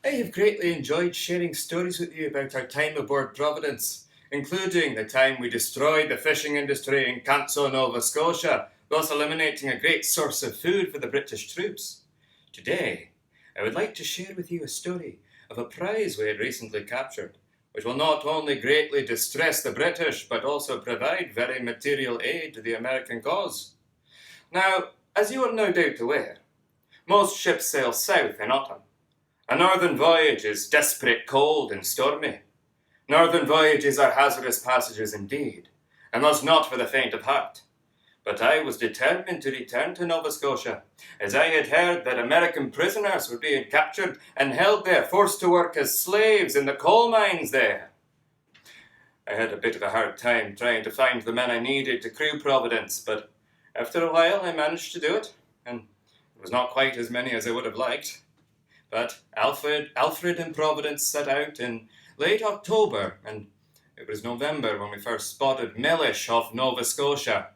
I have greatly enjoyed sharing stories with you about our time aboard Providence, including the time we destroyed the fishing industry in Canso, Nova Scotia, thus eliminating a great source of food for the British troops. Today, I would like to share with you a story of a prize we had recently captured, which will not only greatly distress the British, but also provide very material aid to the American cause. Now, as you are no doubt aware, most ships sail south in autumn. A northern voyage is desperate, cold, and stormy. Northern voyages are hazardous passages indeed, and thus not for the faint of heart. But I was determined to return to Nova Scotia, as I had heard that American prisoners were being captured and held there, forced to work as slaves in the coal mines there. I had a bit of a hard time trying to find the men I needed to crew Providence, but after a while I managed to do it, and it was not quite as many as I would have liked. But Alfred and Providence set out in late October, and it was November when we first spotted Mellish off Nova Scotia,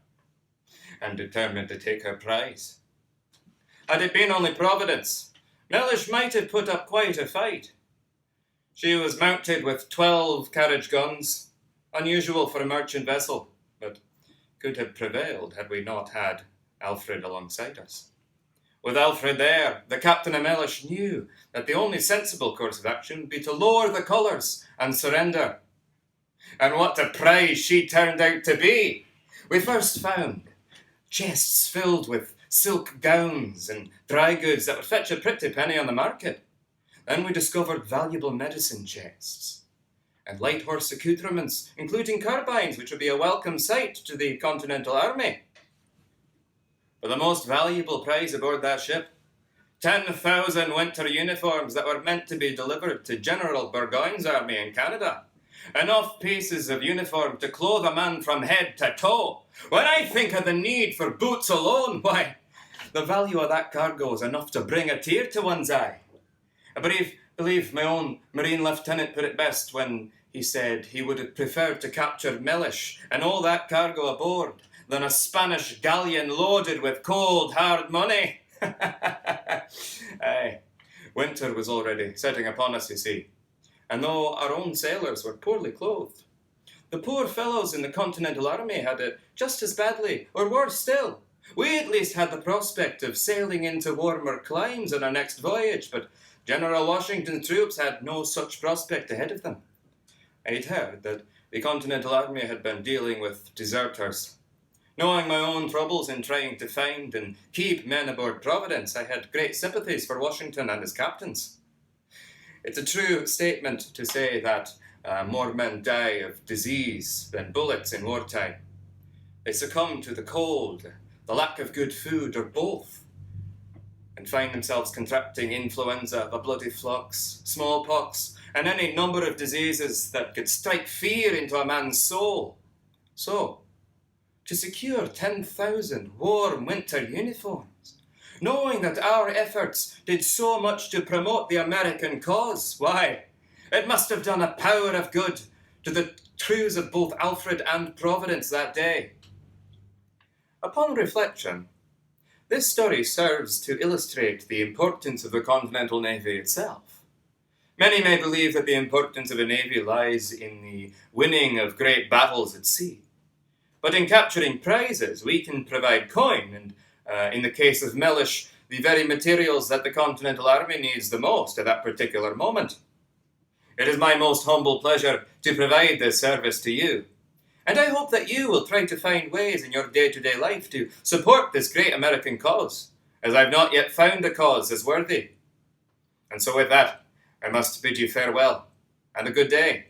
and determined to take her prize. Had it been only Providence, Mellish might have put up quite a fight. She was mounted with 12 carriage guns, unusual for a merchant vessel, but could have prevailed had we not had Alfred alongside us. With Alfred there, the captain of Mellish knew that the only sensible course of action would be to lower the colours and surrender. And what a prize she turned out to be! We first found chests filled with silk gowns and dry goods that would fetch a pretty penny on the market. Then we discovered valuable medicine chests and light horse accoutrements, including carbines, which would be a welcome sight to the Continental Army. For the most valuable prize aboard that ship, 10,000 winter uniforms that were meant to be delivered to General Burgoyne's army in Canada. Enough pieces of uniform to clothe a man from head to toe. When I think of the need for boots alone, why, the value of that cargo is enough to bring a tear to one's eye. I believe my own Marine lieutenant put it best when he said he would have preferred to capture Mellish and all that cargo aboard than a Spanish galleon loaded with cold, hard money. Aye, winter was already setting upon us, you see, and though our own sailors were poorly clothed, the poor fellows in the Continental Army had it just as badly, or worse still. We at least had the prospect of sailing into warmer climes on our next voyage, but General Washington's troops had no such prospect ahead of them. I'd heard that the Continental Army had been dealing with deserters. Knowing my own troubles in trying to find and keep men aboard Providence, I had great sympathies for Washington and his captains. It's a true statement to say that more men die of disease than bullets in wartime. They succumb to the cold, the lack of good food, or both, and find themselves contracting influenza, the bloody flux, smallpox, and any number of diseases that could strike fear into a man's soul. So, to secure 10,000 warm winter uniforms, knowing that our efforts did so much to promote the American cause, why, it must have done a power of good to the crews of both Alfred and Providence that day. Upon reflection, this story serves to illustrate the importance of the Continental Navy itself. Many may believe that the importance of a navy lies in the winning of great battles at sea. But in capturing prizes, we can provide coin, and in the case of Mellish, the very materials that the Continental Army needs the most at that particular moment. It is my most humble pleasure to provide this service to you, and I hope that you will try to find ways in your day-to-day life to support this great American cause, as I've not yet found a cause as worthy. And so with that, I must bid you farewell, and a good day.